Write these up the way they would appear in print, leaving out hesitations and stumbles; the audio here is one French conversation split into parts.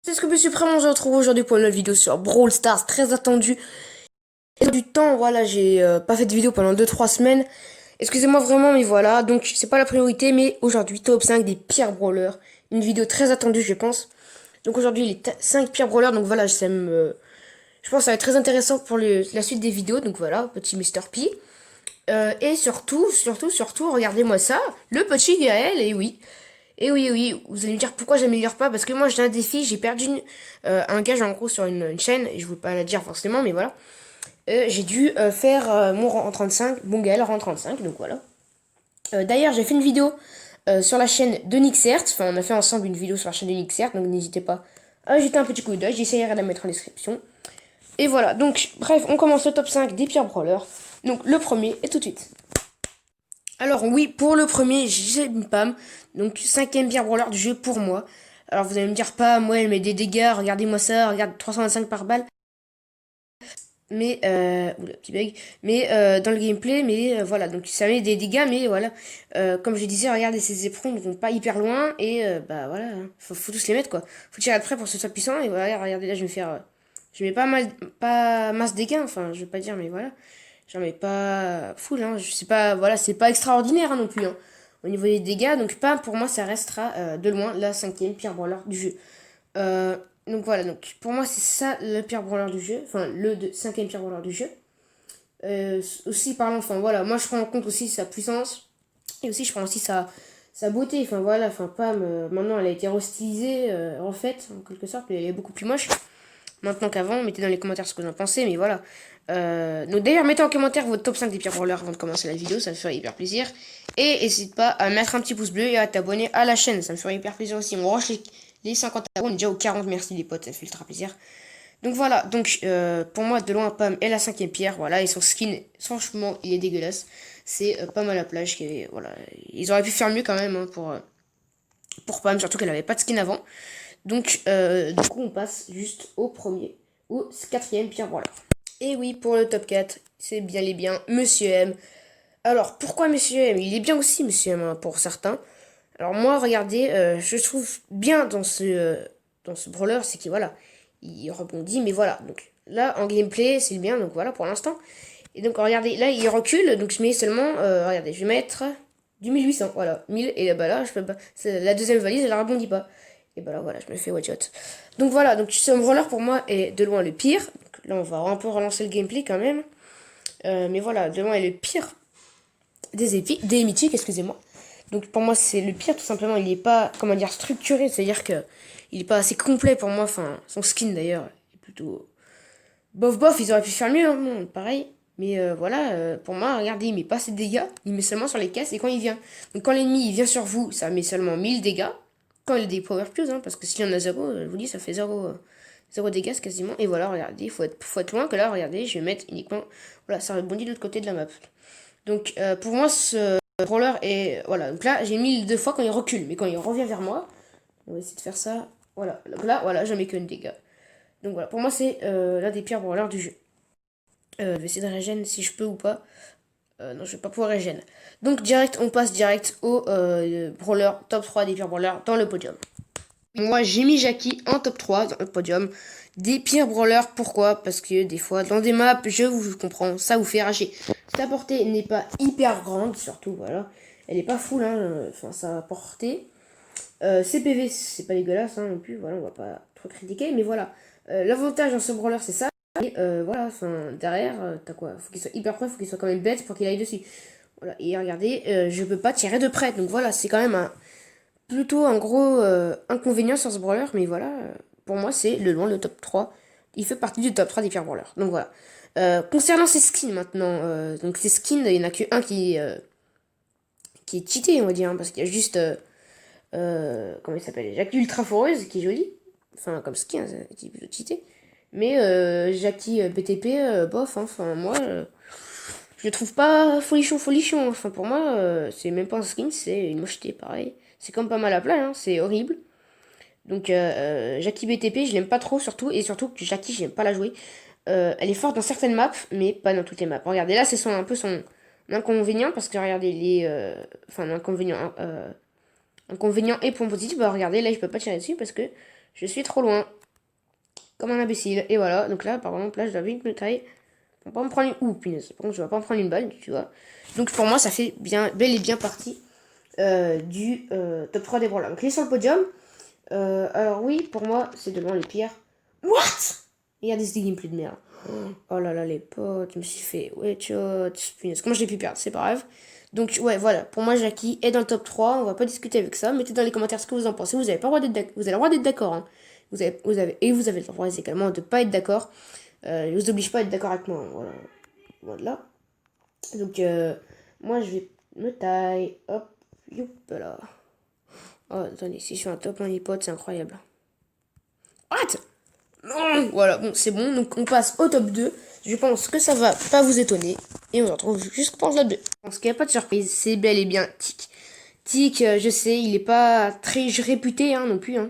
C'est ce que Monsieur Suprême, on se retrouve aujourd'hui pour une nouvelle vidéo sur Brawl Stars, très attendu. Et du temps, voilà, j'ai pas fait de vidéo pendant 2-3 semaines. Excusez-moi vraiment, mais voilà, donc c'est pas la priorité, mais aujourd'hui, top 5 des pires brawlers. Une vidéo très attendue, je pense. Donc aujourd'hui, les 5 pires brawlers, donc voilà, je pense que ça va être très intéressant pour la suite des vidéos, donc voilà, petit Mister P. Et surtout, regardez-moi ça, le petit Gaël, et oui. Et oui, oui, vous allez me dire pourquoi j'améliore pas, parce que moi j'ai un défi, j'ai perdu un gage en gros sur une chaîne, et je ne veux pas la dire forcément, mais voilà. J'ai dû faire mon rang en 35, bon Gaël rang 35, donc voilà. D'ailleurs, j'ai fait une vidéo sur la chaîne de Nixert, enfin on a fait ensemble une vidéo sur la chaîne de Nixert, donc n'hésitez pas à jeter un petit coup d'œil, j'essaierai de la mettre en description. Et voilà, donc bref, on commence le top 5 des pires brawlers. Donc le premier est tout de suite. Alors oui, pour le premier, j'ai une Pam. Donc cinquième pire brawler du jeu pour moi. Alors vous allez me dire Pam, ouais, elle met des dégâts, regardez-moi ça, regarde 325 par balle. Mais, oula, petit bug. Mais dans le gameplay, mais voilà, donc ça met des dégâts, mais voilà. Comme je disais, regardez, ces éperons ne vont pas hyper loin, et bah voilà, hein, faut tous les mettre quoi. Faut tirer de près pour que ce soit puissant, et voilà, regardez là, je vais faire. Je mets pas masse dégâts, enfin, je vais pas dire, mais voilà. J'en mets pas full, hein. Je sais pas, voilà, c'est pas extraordinaire hein, non plus, hein. Au niveau des dégâts, donc pas pour moi, ça restera de loin la cinquième pire brawler du jeu. Euh, donc voilà, donc pour moi, c'est ça le pire brawler du jeu, enfin cinquième pire brawler du jeu. Aussi, parlant, enfin voilà, moi je prends en compte aussi sa puissance et aussi je prends aussi sa beauté, enfin voilà, enfin Pam, maintenant elle a été restylisée, en fait, en quelque sorte, mais elle est beaucoup plus moche maintenant qu'avant. Mettez dans les commentaires ce que vous en pensez, mais voilà. Donc d'ailleurs, mettez en commentaire votre top 5 des pires brawlers avant de commencer la vidéo, ça me ferait hyper plaisir. Et n'hésite pas à mettre un petit pouce bleu et à t'abonner à la chaîne, ça me ferait hyper plaisir aussi. On rush les 50 abonnés, on est déjà aux 40, merci les potes, ça fait ultra plaisir. Donc voilà, donc pour moi, de loin, Pam est la cinquième pierre, voilà, et son skin, franchement, il est dégueulasse. C'est Pam à la plage, qui est, voilà, ils auraient pu faire mieux quand même hein, pour Pam, surtout qu'elle avait pas de skin avant. Donc, du coup, on passe juste au premier, au quatrième pire brawler. Et oui, pour le top 4, c'est bien les bien Monsieur M. Alors, pourquoi Monsieur M? Il est bien aussi, Monsieur M, hein, pour certains. Alors moi, regardez, je trouve bien dans ce brawler, c'est qu'il, voilà, il rebondit, mais voilà. Donc là, en gameplay, c'est bien, donc voilà, pour l'instant. Et donc, regardez, là, il recule, donc je mets seulement, regardez, je vais mettre du 1800, voilà, 1000, et bah là, je peux pas, la deuxième valise, elle rebondit pas. Et bah là, voilà, je me fais one shot. Donc voilà, donc ce brawler, pour moi, est de loin le pire. Donc, là, on va un peu relancer le gameplay quand même. Mais voilà, de loin, est le pire des mythiques, excusez-moi. Donc pour moi, c'est le pire, tout simplement. Il n'est pas, comment dire, structuré, c'est-à-dire que il est pas assez complet pour moi. Enfin, son skin d'ailleurs est plutôt bof bof. Ils auraient pu faire mieux, hein, bon, pareil. Mais voilà, pour moi, regardez, il met pas assez de dégâts. Il met seulement sur les caisses et quand il vient. Donc quand l'ennemi il vient sur vous, ça met seulement 1000 dégâts. Quand il a des power fuse, hein, parce que s'il y en a zéro, je vous dis, ça fait zéro dégâts quasiment. Et voilà, regardez, faut être loin que là, regardez, je vais mettre uniquement. Voilà, ça rebondit de l'autre côté de la map. Donc pour moi, ce brawler est. Voilà, donc là, j'ai mis deux fois quand il recule, mais quand il revient vers moi, on va essayer de faire ça. Voilà, donc là, voilà, je mets qu'un dégât. Donc voilà, pour moi, c'est l'un des pires brawlers du jeu. Je vais essayer de régène si je peux ou pas. Non, je vais pas pouvoir régène. Donc direct, on passe direct au brawler top 3 des pires brawlers dans le podium. Moi, j'ai mis Jackie en top 3 dans le podium des pires brawlers. Pourquoi? Parce que des fois, dans des maps, je vous comprends, ça vous fait rager. Sa portée n'est pas hyper grande, surtout, voilà. Elle est pas full, hein, enfin, sa portée. Ses PV, c'est pas dégueulasse, hein, non plus, voilà, on va pas trop critiquer, mais voilà. L'avantage dans ce brawler, c'est ça. Et voilà, enfin, derrière, t'as quoi? Faut qu'il soit hyper près, faut qu'il soit quand même bête pour qu'il aille dessus. Voilà, et regardez, je peux pas tirer de près, donc voilà, c'est quand même plutôt un gros inconvénient sur ce brawler, mais voilà, pour moi, c'est le loin le top 3. Il fait partie du top 3 des pires brawlers, donc voilà. Concernant ses skins maintenant, donc ses skins, il n'y en a qu'un qui est cheaté, on va dire, hein, parce qu'il y a juste, comment il s'appelle, Jackie Ultra Foreuse, qui est joli, enfin, comme skin, hein, qui est plutôt cheaté. Mais Jackie BTP, bof, hein, enfin, moi, je le trouve pas folichon, folichon. Enfin, pour moi, c'est même pas un skin, c'est une mocheté, pareil. C'est comme pas mal à plat, hein, c'est horrible. Donc, Jackie BTP, je l'aime pas trop, surtout, et surtout que Jackie, j'aime pas la jouer. Elle est forte dans certaines maps, mais pas dans toutes les maps. Regardez, là, c'est un peu son inconvénient, parce que regardez, enfin, inconvénient et point positif, bah regardez, là, je peux pas tirer dessus parce que je suis trop loin. comme un imbécile. Et voilà, donc là, par exemple, là, je dois vite me tailler. On va pas me prendre une... Ouh, punaise, par contre, je vais pas me prendre une balle, tu vois. Donc pour moi, ça fait bien, bel et bien partie du top 3 des brawlers. Donc il est sur le podium. Alors oui, pour moi, c'est de loin les pires. What? Regardez ce gameplay de merde. Oh là là, les potes, je me suis fait headshot. Punaise, comment je l'ai pu perdre, c'est pas grave. Donc ouais, voilà, pour moi, Jackie est dans le top 3. On va pas discuter avec ça. Mettez dans les commentaires ce que vous en pensez. Vous avez pas le droit d'être vous avez le droit d'être d'accord. Hein. Vous avez le droit également de pas être d'accord. Je vous oblige pas à être d'accord avec moi. Hein. Voilà. Voilà. Donc, moi, je vais me taille. Hop, youp, là. Oh, attendez, si je suis un top, mon pote, c'est incroyable. What? Non. Voilà, bon, c'est bon. Donc, on passe au top 2. Je pense que ça va pas vous étonner. Et on se retrouve juste pour le top 2. Je pense qu'il n'y a pas de surprise. C'est bel et bien Tic. Tic, je sais, il est pas très réputé hein, non plus. Hein,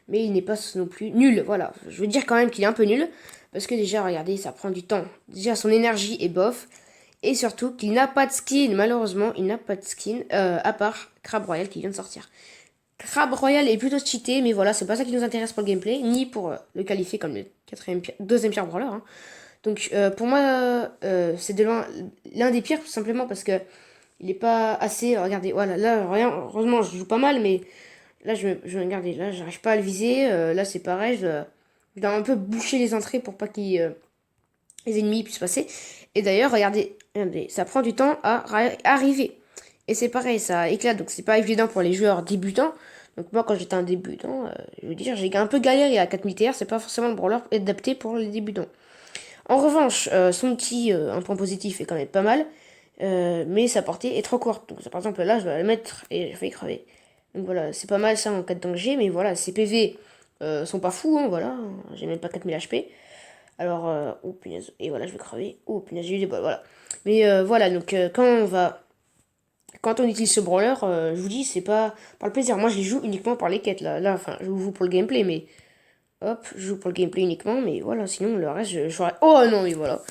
mais il n'est pas non plus nul. Voilà, je veux dire quand même qu'il est un peu nul. Parce que déjà, regardez, ça prend du temps. Déjà, son énergie est bof. Et surtout qu'il n'a pas de skin. Malheureusement, il n'a pas de skin. À part Crab Royal qui vient de sortir. Crab Royal est plutôt cheaté, mais voilà, c'est pas ça qui nous intéresse pour le gameplay, ni pour le qualifier comme le deuxième pire brawler. Hein. Donc pour moi, c'est de loin l'un des pires, tout simplement parce que il est pas assez. Regardez, voilà, là, rien, heureusement, je joue pas mal, mais là, je regardez, là, j'arrive pas à le viser. Là, c'est pareil, je dois un peu boucher les entrées pour pas qu'il les ennemis puissent passer. Et d'ailleurs, regardez, ça prend du temps à arriver. Et c'est pareil, ça éclate, donc c'est pas évident pour les joueurs débutants. Donc moi, quand j'étais un débutant, je veux dire, j'ai un peu galéré à 4000 TR, c'est pas forcément le brawler adapté pour les débutants. En revanche, son petit un point positif est quand même pas mal, mais sa portée est trop courte. Donc par exemple là, je vais la mettre et j'ai failli crever. Donc voilà, c'est pas mal ça en cas de danger, mais voilà, ses PV sont pas fous, hein, voilà, j'ai même pas 4000 HP. Alors, oh punaise, et voilà, je vais crever. Oh punaise, j'ai eu des balles, voilà. Mais voilà, donc quand on utilise ce brawler, je vous dis, c'est pas par le plaisir. Moi, je les joue uniquement par les quêtes, là. Enfin, je joue pour le gameplay, mais hop, je joue pour le gameplay uniquement, mais voilà, sinon, le reste, je ferai... Oh non, mais voilà.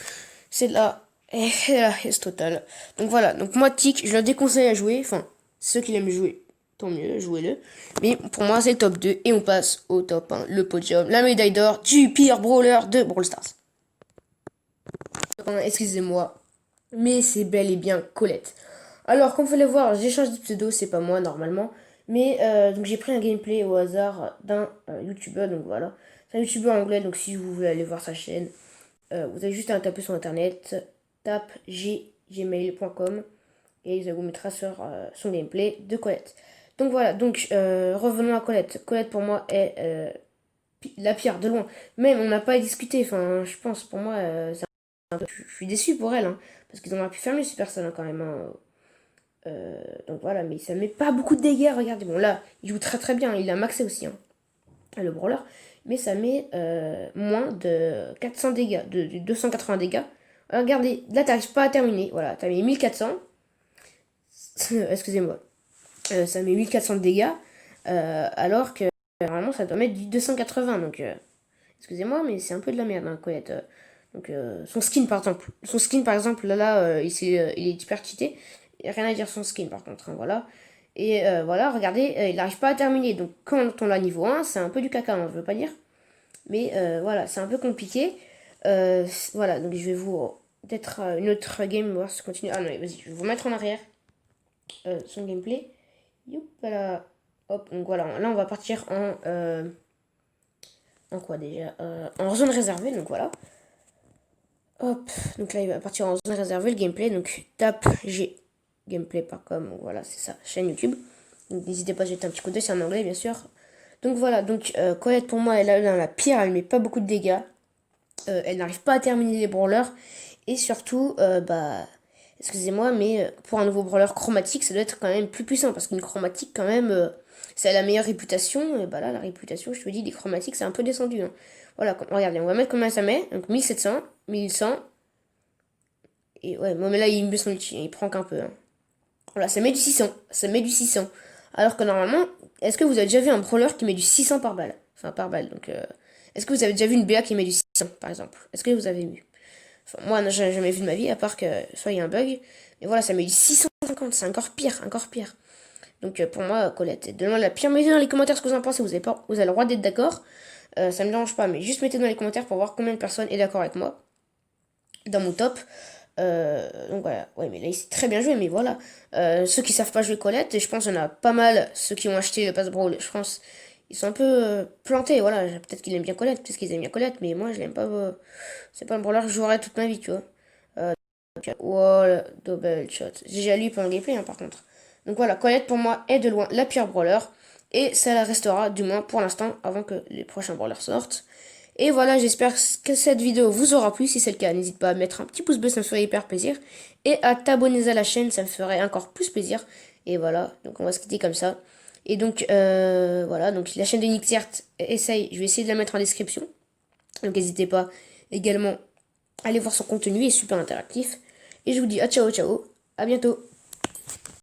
C'est de la... la haisse totale. Donc voilà, donc moi, Tic, je le déconseille à jouer. Enfin, ceux qui l'aiment jouer, tant mieux, jouez-le. Mais pour moi, c'est le top 2, et on passe au top 1, le podium, la médaille d'or du pire brawler de Brawl Stars. Excusez-moi, mais c'est bel et bien Colette. Alors, comme vous pouvez le voir, j'ai changé de pseudo, c'est pas moi normalement. Mais donc j'ai pris un gameplay au hasard d'un youtubeur, donc voilà. C'est un youtubeur anglais, donc si vous voulez aller voir sa chaîne, vous avez juste à taper sur internet, tape gmail.com et ça vous mettra sur son gameplay de Colette. Donc voilà, donc revenons à Colette. Colette pour moi est la pire de loin. Même on n'a pas à discuter, enfin je pense pour moi, je suis déçu pour elle, hein, parce qu'ils auraient pu faire mieux ces personnes hein, quand même. Hein. Donc voilà, mais ça met pas beaucoup de dégâts, regardez. Bon là, il joue très très bien, il a maxé aussi, hein, le brawler. Mais ça met moins de 400 dégâts, de 280 dégâts. Alors, regardez, là t'arrives pas à terminer, voilà, t'as mis 1400. Excusez-moi. Ça met 1400 de dégâts, alors que normalement ça doit mettre du 280, donc excusez-moi, mais c'est un peu de la merde, hein, Colette. Donc son skin par exemple, là, il est hyper cheaté. Il n'y a rien à dire son skin par contre, hein, voilà. Et voilà, regardez, il n'arrive pas à terminer. Donc quand on l'a niveau 1, c'est un peu du caca, hein, je veux pas dire. Mais voilà, c'est un peu compliqué. Voilà, donc je vais vous peut-être une autre game, voir si ça continue. Ah non, vas-y, je vais vous mettre en arrière son gameplay. Youp, voilà. Hop, donc voilà, là on va partir en quoi déjà en zone réservée, donc voilà. Hop, donc là il va partir en zone réservée le gameplay, donc tape G gameplay.com, voilà c'est ça, chaîne YouTube. Donc n'hésitez pas à jeter un petit coup d'œil, c'est en anglais bien sûr. Donc voilà, donc Colette pour moi elle a la pire, elle met pas beaucoup de dégâts, elle n'arrive pas à terminer les brawlers, et surtout, bah, excusez-moi, mais pour un nouveau brawler chromatique, ça doit être quand même plus puissant, parce qu'une chromatique quand même, c'est la meilleure réputation, et bah là la réputation, je te dis, les chromatiques c'est un peu descendu. Hein. Voilà, regardez, on va mettre combien ça met, donc 1700, 1100, et ouais, bon, mais là il me son ulti, il prend qu'un peu. Hein. Voilà, ça met du 600, ça met du 600. Alors que normalement, est-ce que vous avez déjà vu un brawler qui met du 600 par balle? Enfin, par balle, donc... est-ce que vous avez déjà vu une BA qui met du 600, par exemple? Est-ce que vous avez vu? Enfin, moi, j'ai jamais vu de ma vie, à part que soit il y a un bug. Mais voilà, ça met du 650, c'est encore pire, encore pire. Donc pour moi, Colette est de loin la pire. Mais dans les commentaires ce que vous en pensez, vous avez le droit d'être d'accord. Ça me dérange pas, mais juste mettez dans les commentaires pour voir combien de personnes est d'accord avec moi dans mon top. Donc voilà, ouais, mais là, il s'est très bien joué, mais voilà. Ceux qui savent pas jouer Colette, et je pense qu'il y en a pas mal, ceux qui ont acheté le Pass Brawl, je pense, ils sont un peu plantés, voilà. Peut-être qu'ils aiment bien Colette, peut-être qu'ils aiment bien Colette, mais moi, je l'aime pas. C'est pas un brawler que je jouerai toute ma vie, tu vois. Wall, double shot. J'ai déjà lu pendant le gameplay, hein, par contre. Donc voilà, Colette pour moi est de loin la pire brawler. Et ça la restera, du moins pour l'instant, avant que les prochains brawlers sortent. Et voilà, j'espère que cette vidéo vous aura plu. Si c'est le cas, n'hésite pas à mettre un petit pouce bleu, ça me ferait hyper plaisir. Et à t'abonner à la chaîne, ça me ferait encore plus plaisir. Et voilà, donc on va se quitter comme ça. Et donc, voilà, donc la chaîne de Nixert, essaye, je vais essayer de la mettre en description. Donc n'hésitez pas également à aller voir son contenu, il est super interactif. Et je vous dis à ciao ciao, à bientôt.